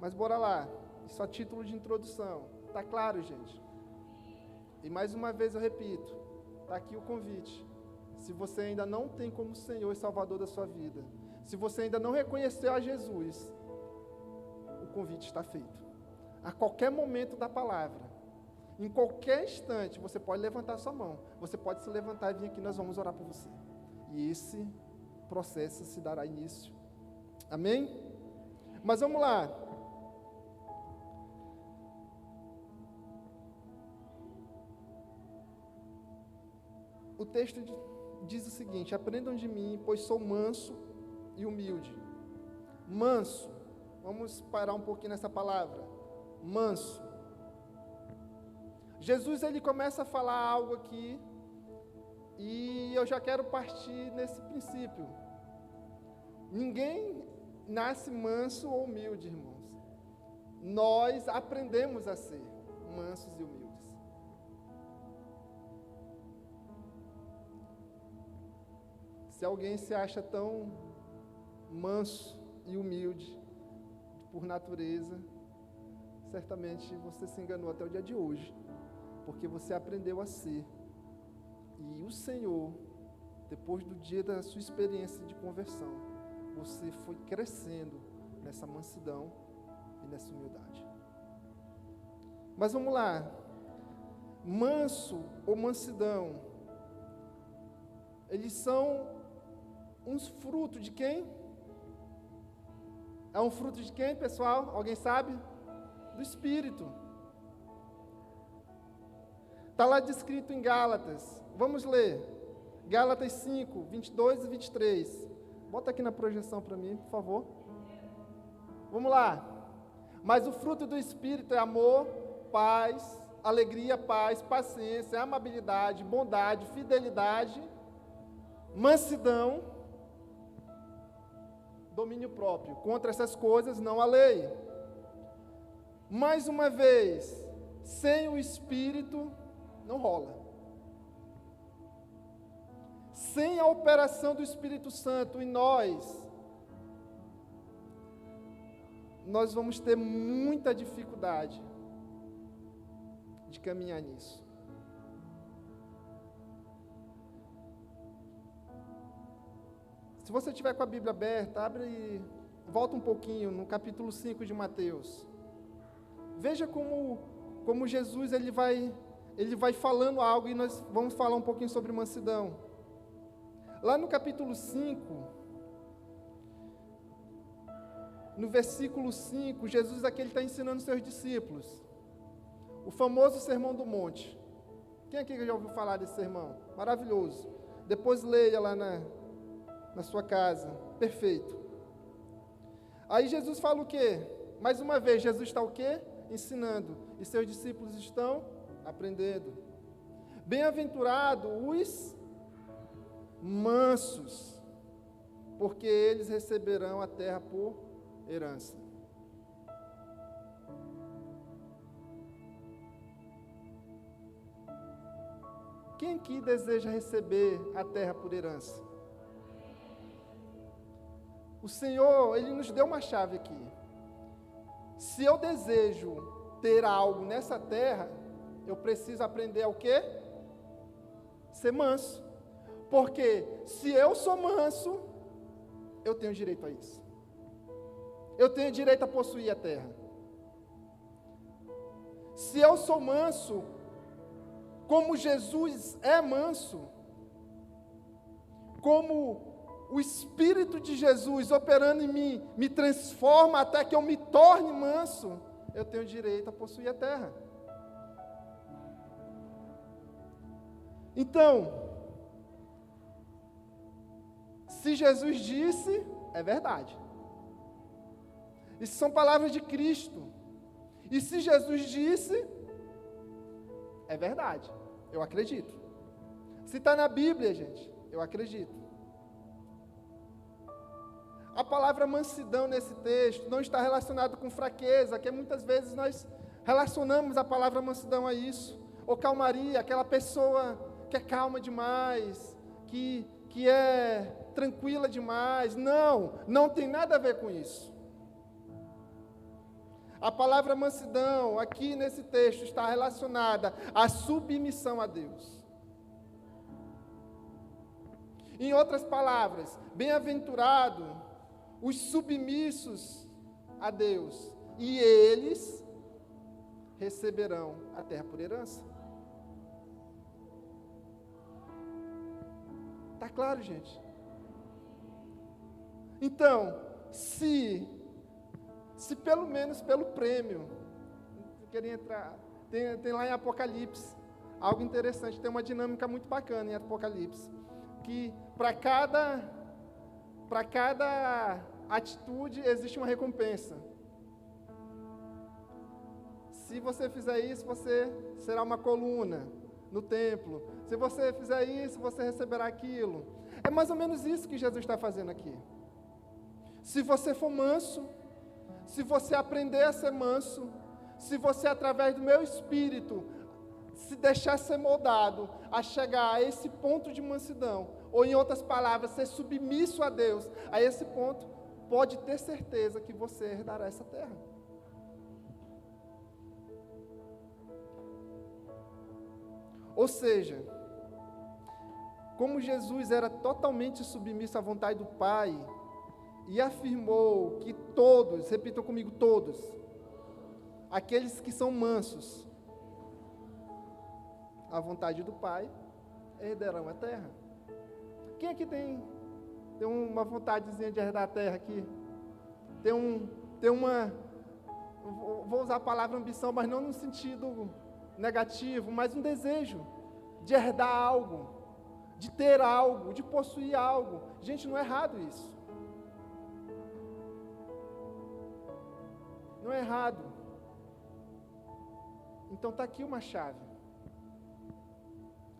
Mas bora lá, isso a título de introdução. Tá claro, gente? E mais uma vez eu repito, tá aqui o convite. Se você ainda não tem como Senhor e Salvador da sua vida, se você ainda não reconheceu a Jesus, o convite está feito. A qualquer momento da palavra, em qualquer instante, você pode levantar sua mão, você pode se levantar e vir aqui, nós vamos orar por você. E esse processo se dará início. Amém? Mas vamos lá. O texto diz o seguinte: aprendam de mim, pois sou manso e humilde. Manso, vamos parar um pouquinho nessa palavra. Manso. Jesus, ele começa a falar algo aqui, e eu já quero partir nesse princípio. Ninguém nasce manso ou humilde, irmãos. Nós aprendemos a ser mansos e humildes. Se alguém se acha tão manso e humilde por natureza, certamente você se enganou até o dia de hoje, porque você aprendeu a ser. E o Senhor, depois do dia da sua experiência de conversão, você foi crescendo nessa mansidão e nessa humildade. Mas vamos lá. Manso ou mansidão, eles são uns frutos de quem? É um fruto de quem, pessoal? Alguém sabe? Do Espírito. Está lá descrito em Gálatas. Vamos ler. Gálatas 5, 22 e 23. Bota aqui na projeção para mim, por favor. Vamos lá. Mas o fruto do Espírito é amor, paz, alegria, paz, paciência, amabilidade, bondade, fidelidade, mansidão, domínio próprio. Contra essas coisas não há lei. Mais uma vez, sem o Espírito não rola. Sem a operação do Espírito Santo em nós vamos ter muita dificuldade de caminhar nisso. Se você tiver com a Bíblia aberta, abre e volta um pouquinho no capítulo 5 de Mateus. Veja como Jesus ele vai falando algo, e nós vamos falar um pouquinho sobre mansidão. Lá no capítulo 5, no versículo 5, Jesus aqui está ensinando seus discípulos. O famoso Sermão do Monte. Quem aqui já ouviu falar desse sermão? Maravilhoso. Depois leia lá na sua casa. Perfeito. Aí Jesus fala o quê? Mais uma vez, Jesus está o quê? Ensinando. E seus discípulos estão aprendendo. Bem-aventurado os mansos, porque eles receberão a terra por herança. Quem aqui deseja receber a terra por herança? O Senhor, Ele nos deu uma chave aqui. Se eu desejo ter algo nessa terra, eu preciso aprender o quê? Ser manso. Porque se eu sou manso, eu tenho direito a isso. Eu tenho direito a possuir a terra. Se eu sou manso, como Jesus é manso, como o Espírito de Jesus operando em mim me transforma até que eu me torne manso, eu tenho direito a possuir a terra. Então, se Jesus disse, é verdade. Isso são palavras de Cristo. E se Jesus disse, é verdade. Eu acredito. Se está na Bíblia, gente, eu acredito. A palavra mansidão nesse texto não está relacionada com fraqueza, que muitas vezes nós relacionamos a palavra mansidão a isso. Ou calmaria, aquela pessoa que é calma demais, que é tranquila demais. Não tem nada a ver com isso. A palavra mansidão, aqui nesse texto, está relacionada à submissão a Deus. Em outras palavras, bem-aventurado os submissos a Deus, e eles receberão a terra por herança. Está claro, gente? Então, se pelo menos pelo prêmio, eu queria entrar, tem lá em Apocalipse, algo interessante, tem uma dinâmica muito bacana em Apocalipse, que para cada atitude existe uma recompensa. Se você fizer isso, você será uma coluna no templo. Se você fizer isso, você receberá aquilo. É mais ou menos isso que Jesus está fazendo aqui. Se você for manso, se você aprender a ser manso, se você, através do meu espírito, se deixar ser moldado a chegar a esse ponto de mansidão, ou em outras palavras, ser submisso a Deus, a esse ponto, pode ter certeza que você herdará essa terra. Ou seja, como Jesus era totalmente submisso à vontade do Pai, e afirmou que todos, repitam comigo, todos, aqueles que são mansos, à vontade do Pai, herdarão a terra. Quem aqui tem uma vontadezinha de herdar a terra aqui? Tem uma, vou usar a palavra ambição, mas não no sentido negativo, mas um desejo de herdar algo, de ter algo, de possuir algo. Gente, não é errado isso. Não é errado. Então está aqui uma chave.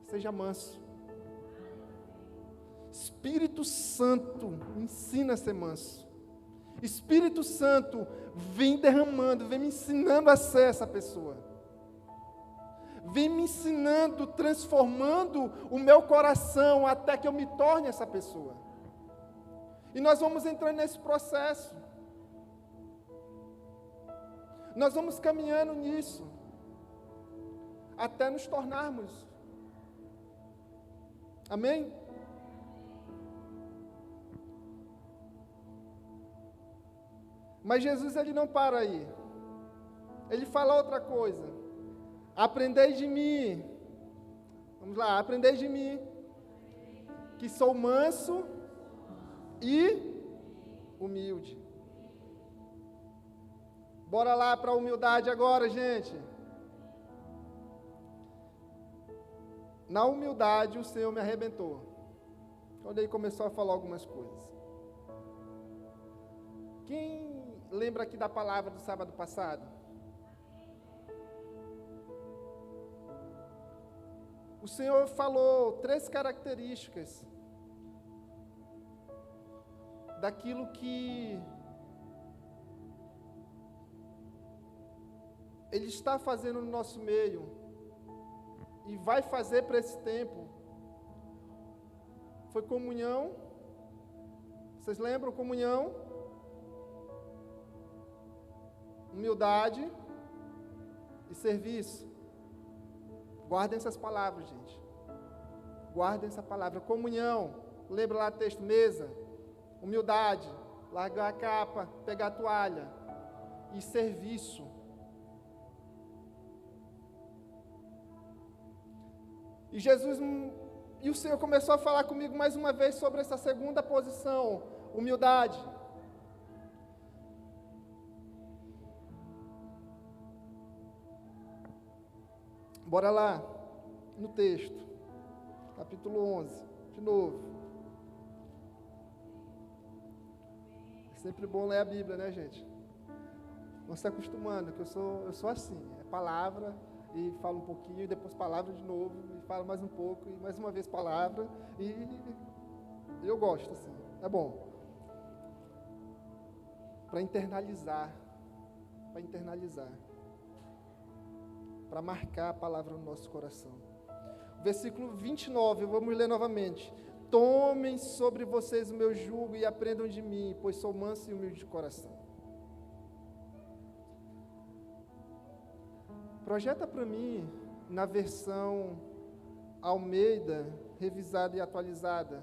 Seja manso. Espírito Santo me ensina a ser manso. Espírito Santo vem derramando, vem me ensinando a ser essa pessoa. Vem me ensinando, transformando o meu coração até que eu me torne essa pessoa. E nós vamos entrando nesse processo. Nós vamos caminhando nisso, até nos tornarmos. Amém? Mas Jesus, ele não para aí. Ele fala outra coisa. Aprendei de mim. Vamos lá, aprendei de mim, que sou manso e humilde. Bora lá para a humildade agora, gente. Na humildade, o Senhor me arrebentou. Quando ele começou a falar algumas coisas. Quem lembra aqui da palavra do sábado passado? O Senhor falou 3 características daquilo que Ele está fazendo no nosso meio e vai fazer para esse tempo. Foi comunhão. Vocês lembram? Comunhão, humildade e serviço. Guardem essas palavras, gente. Guardem essa palavra. Comunhão, lembra lá o texto, mesa. Humildade, largar a capa, pegar a toalha. E serviço. E Jesus, e o Senhor começou a falar comigo mais uma vez sobre essa segunda posição, humildade. Bora lá, no texto, capítulo 11, de novo. É sempre bom ler a Bíblia, né, gente? Não se acostumando, que eu sou assim, é palavra, e falo um pouquinho, e depois palavra de novo, e falo mais um pouco, e mais uma vez palavra, e eu gosto, assim, é bom. Para internalizar, para marcar a palavra no nosso coração. Versículo 29, vamos ler novamente. Tomem sobre vocês o meu jugo e aprendam de mim, pois sou manso e humilde de coração. Projeta para mim na versão Almeida, revisada e atualizada.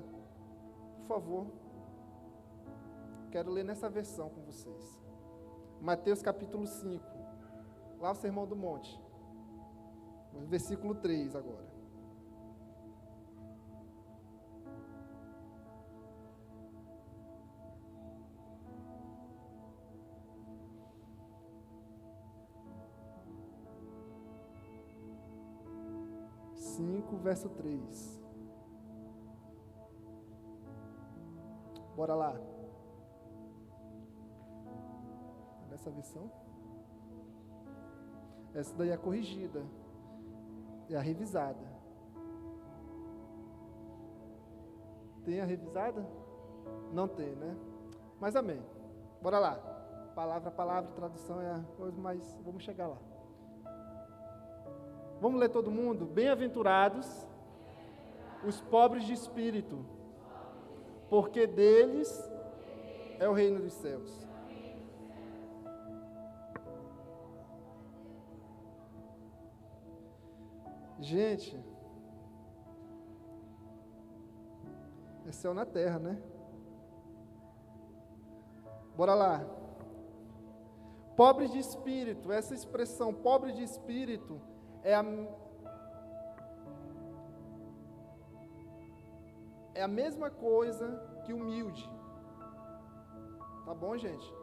Por favor. Quero ler nessa versão com vocês. Mateus capítulo 5. Lá o Sermão do Monte. Versículo 3 agora. Verso 3. Bora lá. Nessa versão? Essa daí é a corrigida. É a revisada. Tem a revisada? Não tem, né? Mas amém. Bora lá. Palavra a palavra, tradução é a coisa, mas vamos chegar lá. Vamos ler todo mundo? Bem-aventurados os pobres de espírito, porque deles é o reino dos céus. Gente, é céu na terra, né? Bora lá. Pobres de espírito, essa expressão, pobre de espírito, é a mesma coisa que humilde. Tá bom, gente?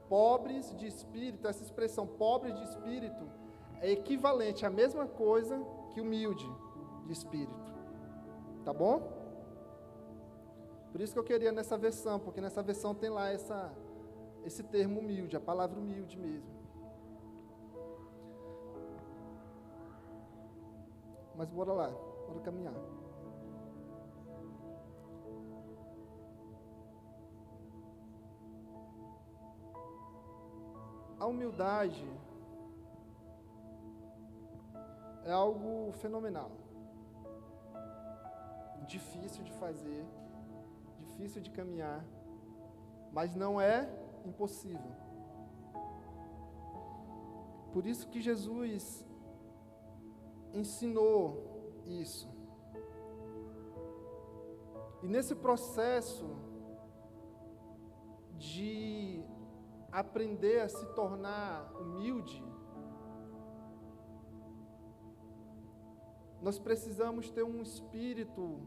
Pobres de espírito, essa expressão pobres de espírito é equivalente à mesma coisa que humilde de espírito. Tá bom? Por isso que eu queria nessa versão, porque nessa versão tem lá esse termo humilde, a palavra humilde mesmo. Mas bora lá, bora caminhar. A humildade é algo fenomenal. Difícil de fazer, difícil de caminhar, mas não é impossível. Por isso que Jesus ensinou isso. E nesse processo de aprender a se tornar humilde, nós precisamos ter um espírito,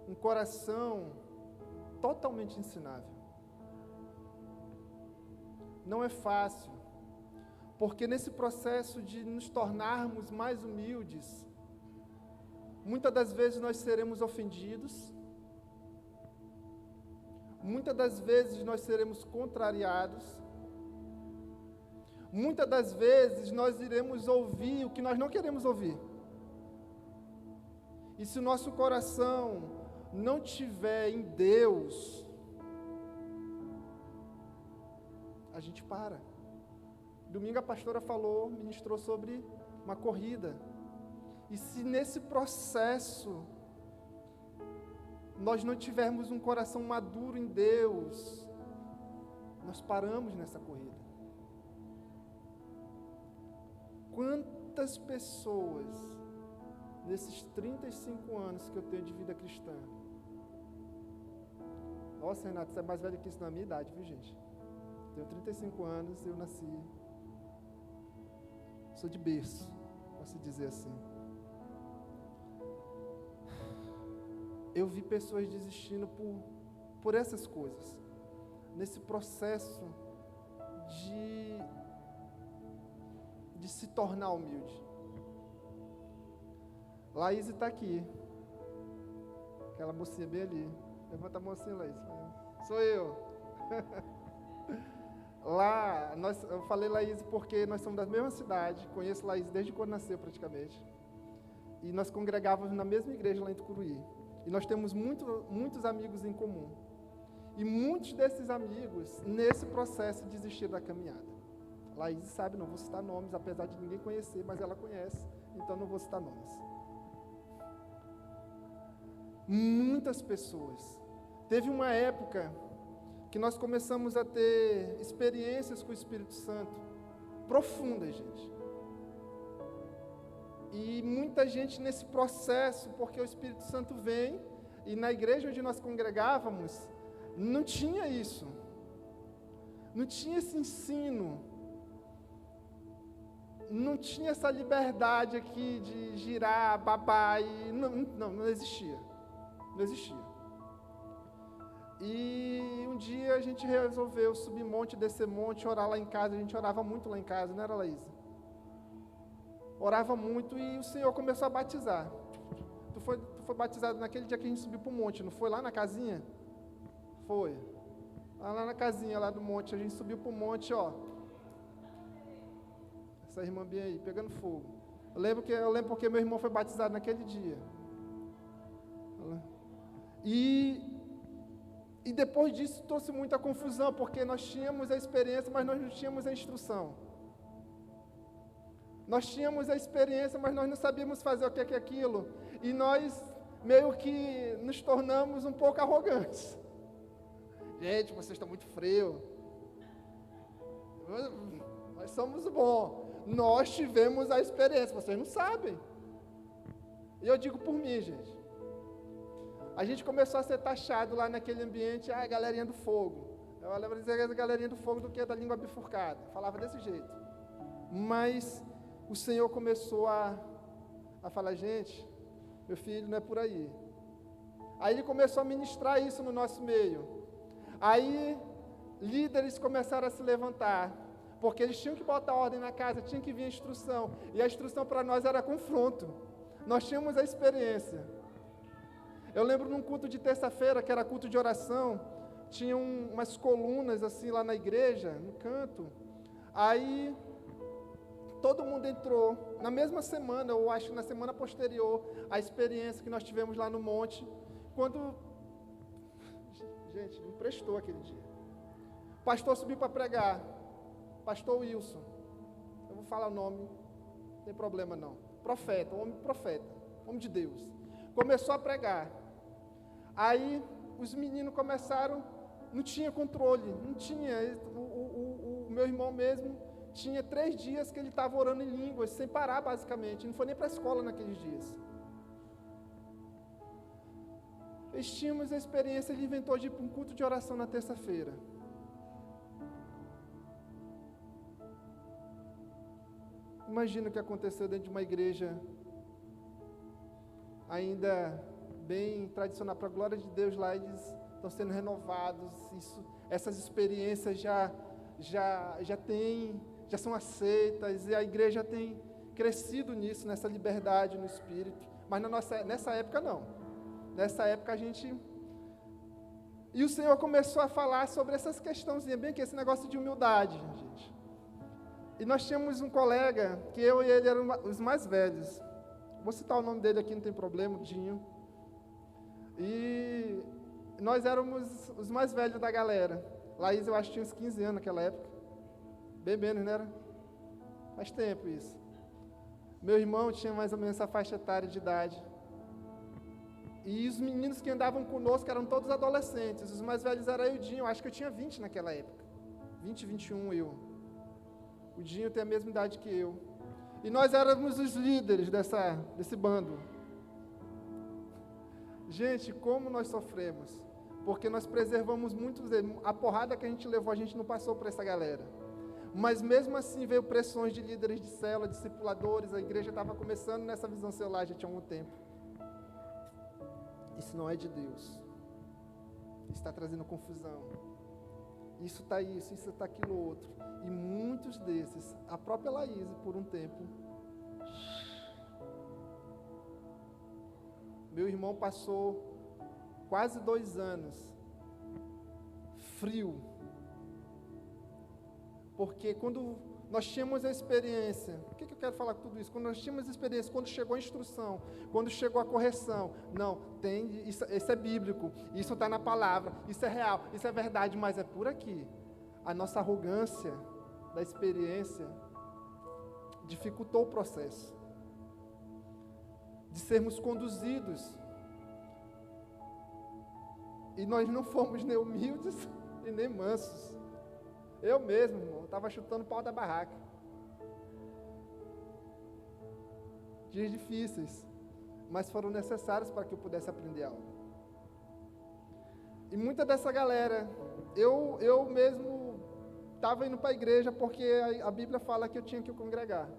um coração totalmente ensinável. Não é fácil, porque nesse processo de nos tornarmos mais humildes, muitas das vezes nós seremos ofendidos, muitas das vezes nós seremos contrariados, muitas das vezes nós iremos ouvir o que nós não queremos ouvir. E se o nosso coração não tiver em Deus, a gente para. Domingo a pastora ministrou sobre uma corrida. E se nesse processo nós não tivermos um coração maduro em Deus, nós paramos nessa corrida. Quantas pessoas, nesses 35 anos que eu tenho de vida cristã, nossa, Renato, você é mais velho que isso na minha idade, viu, gente? Tenho 35 anos, eu nasci, sou de berço, posso dizer assim. Eu vi pessoas desistindo por essas coisas, nesse processo de se tornar humilde. Laís está aqui, aquela mocinha bem ali. Levanta a mão assim, Laís. Sou eu. Lá, eu falei Laís porque nós somos da mesma cidade, conheço Laís desde quando nasceu praticamente. E nós congregávamos na mesma igreja lá em Tucuruí. E nós temos muitos amigos em comum. E muitos desses amigos, nesse processo, desistiram da caminhada. Laís sabe, não vou citar nomes, apesar de ninguém conhecer, mas ela conhece, então não vou citar nomes. Muitas pessoas. Teve uma época que nós começamos a ter experiências com o Espírito Santo, profundas, gente. E muita gente nesse processo, porque o Espírito Santo vem, e na igreja onde nós congregávamos, não tinha isso. Não tinha esse ensino. Não tinha essa liberdade aqui de girar, babar, e não existia. Não existia. E um dia a gente resolveu subir monte, descer monte, orar lá em casa. A gente orava muito lá em casa, não era, Laísa? Orava muito e o Senhor começou a batizar. Tu foi batizado naquele dia que a gente subiu para o monte, não foi lá na casinha? Foi. Lá na casinha, lá do monte, a gente subiu para o monte, ó. Essa irmã bem aí, pegando fogo. Eu lembro porque meu irmão foi batizado naquele dia. E depois disso trouxe muita confusão, porque nós tínhamos a experiência, mas nós não tínhamos a instrução. Nós tínhamos a experiência, mas nós não sabíamos fazer o que é aquilo. E nós meio que nos tornamos um pouco arrogantes. Gente, vocês estão muito frios. Nós somos bons. Nós tivemos a experiência, vocês não sabem. E eu digo por mim, gente. A gente começou a ser taxado lá naquele ambiente, galerinha do fogo. Eu lembro de dizer a galerinha do fogo do que da língua bifurcada. Falava desse jeito. Mas o Senhor começou a falar, gente, meu filho, não é por aí. Aí Ele começou a ministrar isso no nosso meio. Aí líderes começaram a se levantar, porque eles tinham que botar ordem na casa, tinha que vir a instrução. E a instrução para nós era confronto. Nós tínhamos a experiência. Eu lembro num culto de terça-feira, que era culto de oração, tinha umas colunas assim lá na igreja, no canto. Aí todo mundo entrou. Na mesma semana, eu acho que na semana posterior, a experiência que nós tivemos lá no monte, quando... Gente, me prestou aquele dia. O pastor subiu para pregar. Pastor Wilson. Eu vou falar o nome, não tem problema não. Profeta, homem de Deus. Começou a pregar. Aí os meninos começaram, não tinha controle, não tinha. O meu irmão mesmo tinha 3 dias que ele estava orando em línguas, sem parar basicamente. Não foi nem para a escola naqueles dias. Eles tínhamos a experiência, ele inventou de ir para um culto de oração na terça-feira. Imagina o que aconteceu dentro de uma igreja ainda bem tradicional, para a glória de Deus lá, eles estão sendo renovados, essas experiências já são aceitas, e a igreja tem crescido nisso, nessa liberdade no Espírito, mas nessa época não, nessa época a gente... E o Senhor começou a falar sobre essas questões, bem que esse negócio de humildade, gente. E nós tínhamos um colega, que eu e ele eram os mais velhos. Vou citar o nome dele aqui, não tem problema, o Dinho. E nós éramos os mais velhos da galera. Laís, eu acho que tinha uns 15 anos naquela época. Bem menos, não era? Faz tempo isso. Meu irmão tinha mais ou menos essa faixa etária de idade. E os meninos que andavam conosco eram todos adolescentes. Os mais velhos eram eu e o Dinho. Eu acho que eu tinha 20 naquela época. 20, 21 eu. O Dinho tem a mesma idade que eu. E nós éramos os líderes desse bando. Gente, como nós sofremos. Porque nós preservamos muitos deles. A porrada que a gente levou, a gente não passou para essa galera. Mas mesmo assim veio pressões de líderes de célula, discipuladores. A igreja estava começando nessa visão celular já tinha algum tempo. Isso não é de Deus. Isso está trazendo confusão. Isso está isso está aquilo outro. E muitos desses, a própria Laís, por um tempo, meu irmão passou quase 2 anos frio. Porque quando nós tínhamos a experiência, o que eu quero falar com tudo isso? Quando nós tínhamos a experiência, quando chegou a instrução, quando chegou a correção, não, isso é bíblico, isso está na palavra, isso é real, isso é verdade, mas é por aqui. A nossa arrogância da experiência dificultou o processo de sermos conduzidos. E nós não fomos nem humildes e nem mansos. Eu mesmo, irmão, estava chutando o pau da barraca. dias difíceis, mas foram necessários para que eu pudesse aprender algo. E muita dessa galera, eu mesmo estava indo para a igreja porque a Bíblia fala que eu tinha que congregar.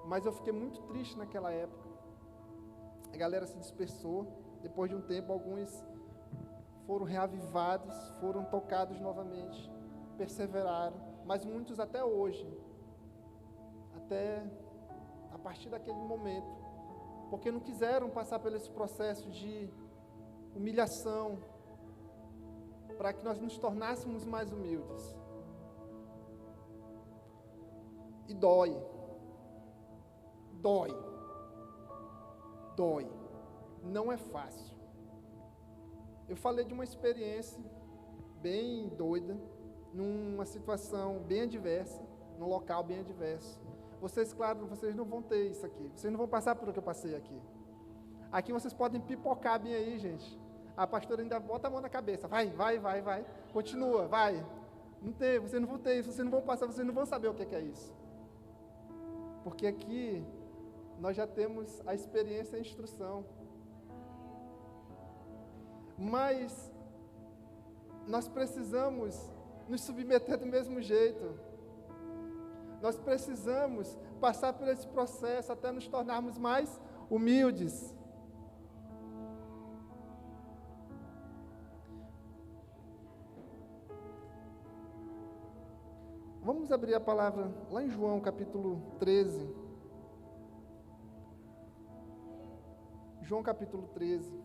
Mas eu fiquei muito triste naquela época. A galera se dispersou. Depois de um tempo, alguns foram reavivados, foram tocados novamente, perseveraram. Mas muitos até hoje, até a partir daquele momento, porque não quiseram passar por esse processo de humilhação, para que nós nos tornássemos mais humildes. E dói. Não é fácil. Eu falei de uma experiência bem doida, numa situação bem adversa, num local bem adverso. Vocês, claro, vocês não vão ter isso aqui. Vocês não vão passar por o que eu passei aqui. Aqui vocês podem pipocar bem aí, gente. A pastora ainda bota a mão na cabeça. Vai. Continua, vai. Não tem, vocês não vão ter isso, vocês não vão passar, vocês não vão saber o que é isso. Porque aqui nós já temos a experiência e a instrução. Mas nós precisamos nos submeter do mesmo jeito. Nós precisamos passar por esse processo até nos tornarmos mais humildes. Vamos abrir a palavra lá em João capítulo 13. João capítulo 13.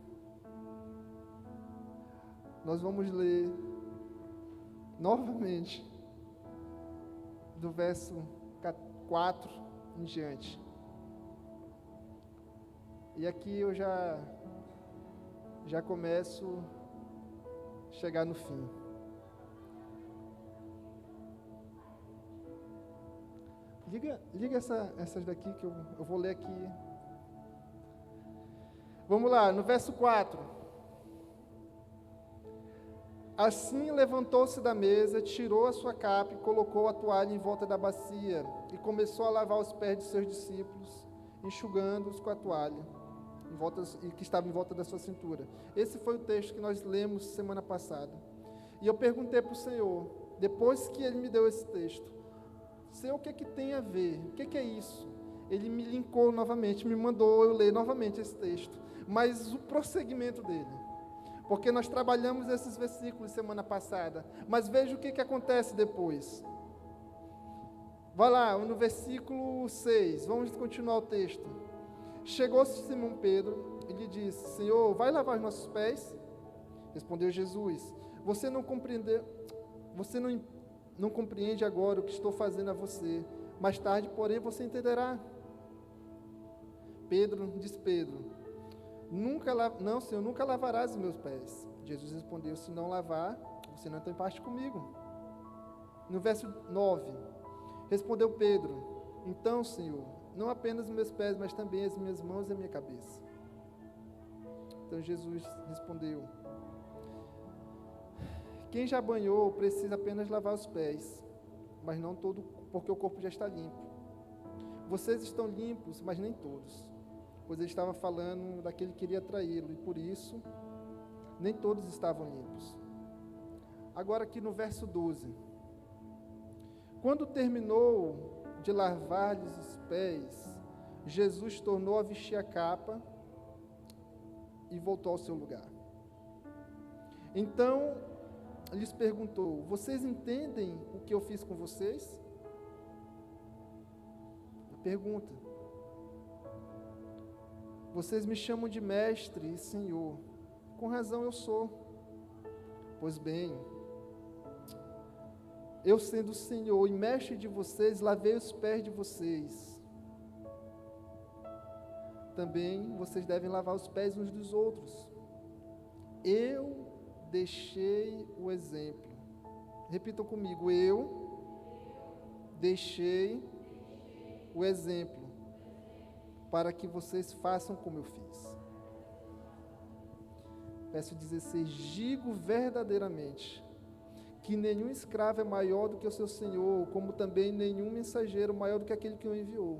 Nós vamos ler novamente do verso 4 em diante. E aqui eu já começo a chegar no fim. Liga essas daqui que eu vou ler aqui. Vamos lá, no verso 4. Assim levantou-se da mesa, tirou a sua capa e colocou a toalha em volta da bacia e começou a lavar os pés de seus discípulos, enxugando-os com a toalha que estava em volta da sua cintura. Esse foi o texto que nós lemos semana passada. E eu perguntei para o Senhor, depois que Ele me deu esse texto, Senhor, o que é que tem a ver? O que é isso? Ele me linkou novamente, me mandou eu ler novamente esse texto, mas o prosseguimento dele. Porque nós trabalhamos esses versículos semana passada, mas veja o que acontece depois. Vai lá, no versículo 6, vamos continuar o texto. Chegou-se Simão Pedro e lhe disse, Senhor, vai lavar os nossos pés? Respondeu Jesus, você não compreende agora o que estou fazendo a você, mais tarde, porém, você entenderá. Disse Pedro, não, Senhor, nunca lavarás os meus pés. Jesus respondeu, se não lavar, você não tem parte comigo. No verso 9, respondeu Pedro, então, Senhor, não apenas os meus pés, mas também as minhas mãos e a minha cabeça. Então Jesus respondeu, quem já banhou precisa apenas lavar os pés, mas não todo, porque o corpo já está limpo. Vocês estão limpos, mas nem todos. Pois ele estava falando daquele que queria traí-lo, e por isso, nem todos estavam limpos. Agora aqui no verso 12. Quando terminou de lavar-lhes os pés, Jesus tornou a vestir a capa e voltou ao seu lugar. Então, lhes perguntou, vocês entendem o que eu fiz com vocês? Pergunta. Vocês me chamam de mestre e senhor. Com razão eu sou. Pois bem, eu sendo senhor e mestre de vocês, lavei os pés de vocês. Também vocês devem lavar os pés uns dos outros. Eu deixei o exemplo. Repitam comigo. Eu deixei o exemplo para que vocês façam como eu fiz. Verso 16. Digo verdadeiramente que nenhum escravo é maior do que o seu senhor, como também nenhum mensageiro maior do que aquele que o enviou.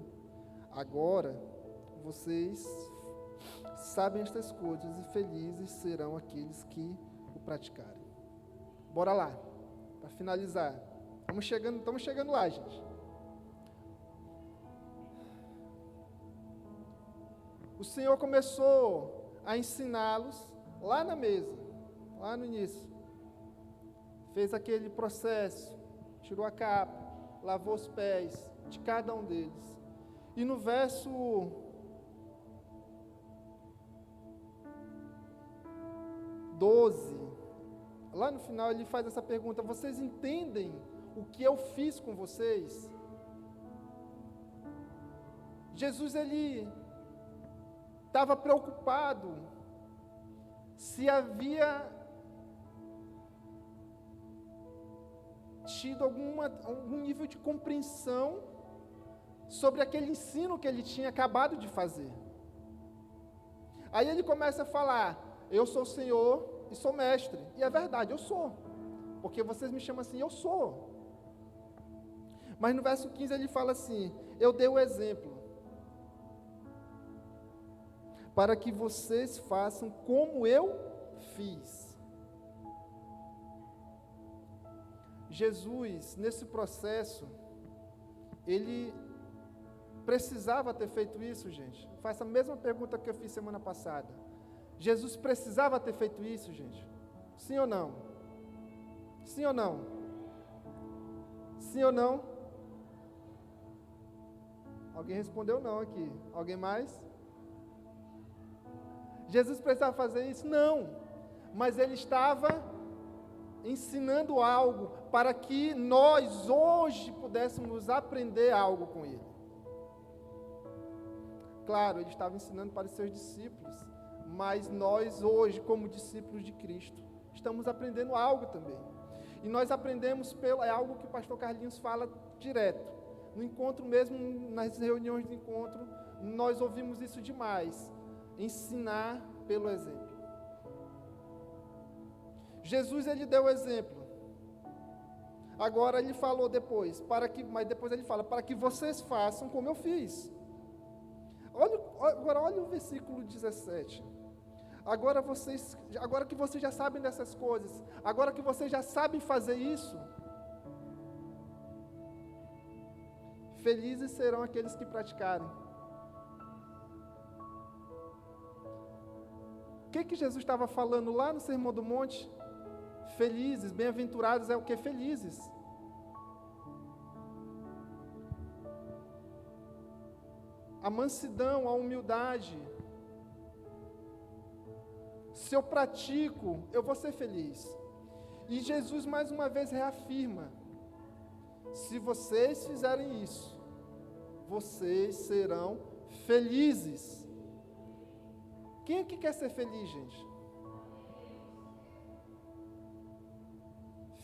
Agora, vocês sabem estas coisas e felizes serão aqueles que o praticarem. Bora lá, para finalizar. Estamos chegando lá, gente. O Senhor começou a ensiná-los lá na mesa, lá no início. Fez aquele processo, tirou a capa, lavou os pés de cada um deles. E no verso 12, lá no final ele faz essa pergunta: vocês entendem o que eu fiz com vocês? Jesus, ele estava preocupado se havia tido algum nível de compreensão sobre aquele ensino que ele tinha acabado de fazer. Aí ele começa a falar: eu sou o Senhor e sou mestre. E é verdade, eu sou. Porque vocês me chamam assim, eu sou. Mas no verso 15 ele fala assim: eu dei o exemplo para que vocês façam como eu fiz. Jesus, nesse processo, ele precisava ter feito isso, gente. Faça a mesma pergunta que eu fiz semana passada. Jesus precisava ter feito isso, gente? Sim ou não? Sim ou não? Sim ou não? Alguém respondeu não aqui. Alguém mais? Jesus precisava fazer isso? Não. Mas ele estava ensinando algo para que nós hoje pudéssemos aprender algo com ele. Claro, ele estava ensinando para os seus discípulos, mas nós hoje, como discípulos de Cristo, estamos aprendendo algo também. E nós aprendemos é algo que o pastor Carlinhos fala direto. No encontro mesmo, nas reuniões de encontro, nós ouvimos isso demais. Ensinar pelo exemplo. Jesus, ele deu o exemplo. Agora ele falou mas depois ele fala, para que vocês façam como eu fiz. Agora olha o versículo 17. Agora que vocês já sabem dessas coisas, agora que vocês já sabem fazer isso, felizes serão aqueles que praticarem. O que Jesus estava falando lá no Sermão do Monte? Felizes, bem-aventurados é o que? Felizes. A mansidão, a humildade. Se eu pratico, eu vou ser feliz. E Jesus mais uma vez reafirma: se vocês fizerem isso, vocês serão felizes. Quem aqui quer ser feliz, gente?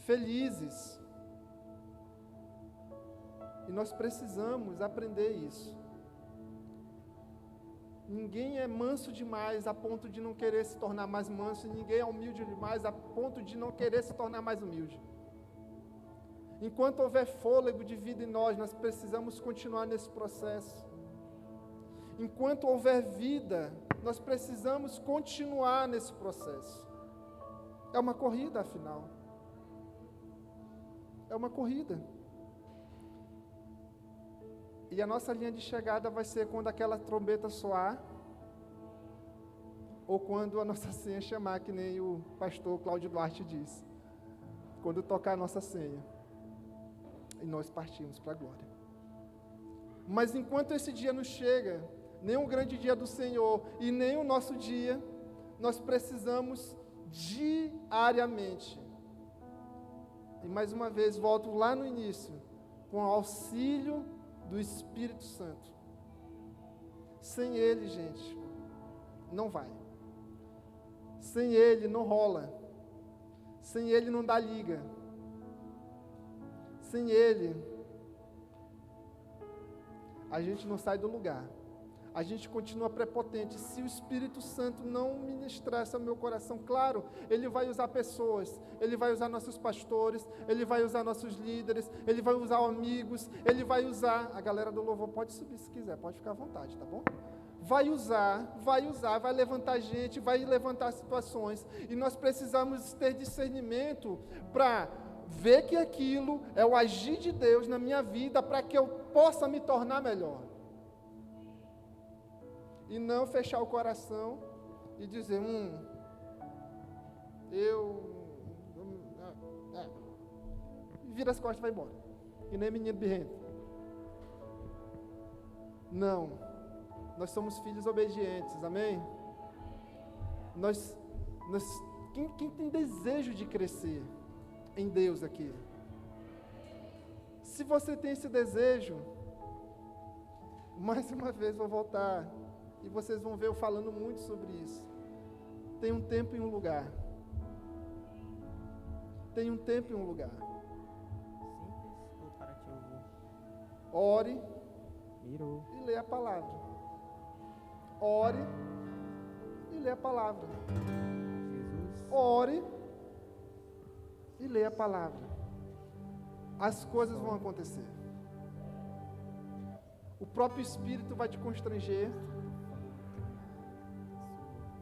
Felizes. E nós precisamos aprender isso. Ninguém é manso demais a ponto de não querer se tornar mais manso, e ninguém é humilde demais a ponto de não querer se tornar mais humilde. Enquanto houver fôlego de vida em nós precisamos continuar nesse processo. Enquanto houver vida, nós precisamos continuar nesse processo. É uma corrida, afinal. É uma corrida. E a nossa linha de chegada vai ser quando aquela trombeta soar, ou quando a nossa senha chamar, que nem o pastor Cláudio Duarte diz. Quando tocar a nossa senha. E nós partimos para a glória. Mas enquanto esse dia não chega, nem o grande dia do Senhor e nem o nosso dia, nós precisamos diariamente. E mais uma vez, volto lá no início, com o auxílio do Espírito Santo. Sem Ele, gente, não vai. Sem Ele não rola. Sem Ele não dá liga. Sem Ele, a gente não sai do lugar. a gente continua prepotente. Se o Espírito Santo não ministrar esse meu coração, claro, Ele vai usar pessoas, Ele vai usar nossos pastores, Ele vai usar nossos líderes, Ele vai usar amigos, Ele vai usar, a galera do louvor pode subir se quiser, pode ficar à vontade, tá bom? Vai usar, vai levantar gente, vai levantar situações, e nós precisamos ter discernimento para ver que aquilo é o agir de Deus na minha vida, para que eu possa me tornar melhor. E não fechar o coração e dizer, vira as costas e vai embora. E nem menino birrento. Não. Nós somos filhos obedientes, amém? Quem tem desejo de crescer em Deus aqui? Se você tem esse desejo, mais uma vez vou voltar, e vocês vão ver eu falando muito sobre isso. Tem um tempo e um lugar. Tem um tempo e um lugar. Simples ou para te ouvir? Ore Mirou. e lê a palavra. Ore e lê a palavra. Jesus. Ore e lê a palavra. As coisas vão acontecer. O próprio Espírito vai te constranger.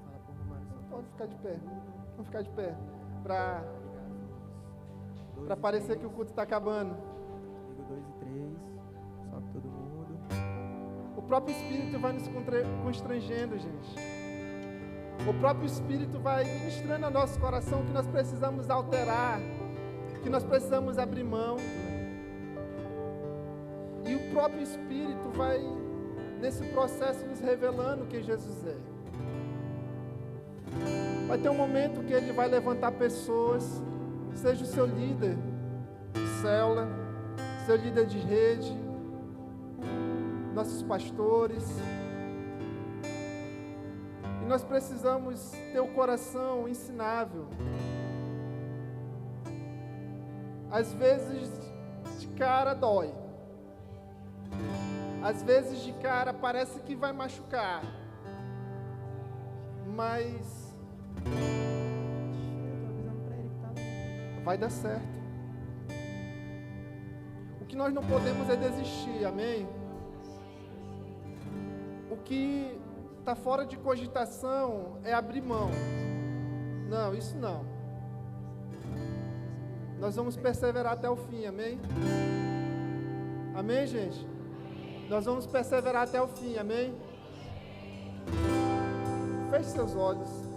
Fala por Romário Santos. Pode ficar de pé. Vamos ficar de pé. Para parecer que o culto está acabando. Digo 2 e 3. Sobe todo mundo. O próprio Espírito vai nos constrangendo, gente. O próprio Espírito vai ministrando ao nosso coração que nós precisamos alterar, que nós precisamos abrir mão. E o próprio Espírito vai, nesse processo, nos revelando quem Jesus é. Vai ter um momento que Ele vai levantar pessoas, seja o seu líder de célula, seu líder de rede, nossos pastores. E nós precisamos ter o coração ensinável. Às vezes de cara dói. Às vezes de cara parece que vai machucar. Mas Eu tô avisando pra ele que tá bom. vai dar certo. O que nós não podemos é desistir, amém? O que está fora de cogitação é abrir mão. Não, isso não. Nós vamos perseverar até o fim, amém? Amém, gente? Nós vamos perseverar até o fim, amém? Feche seus olhos.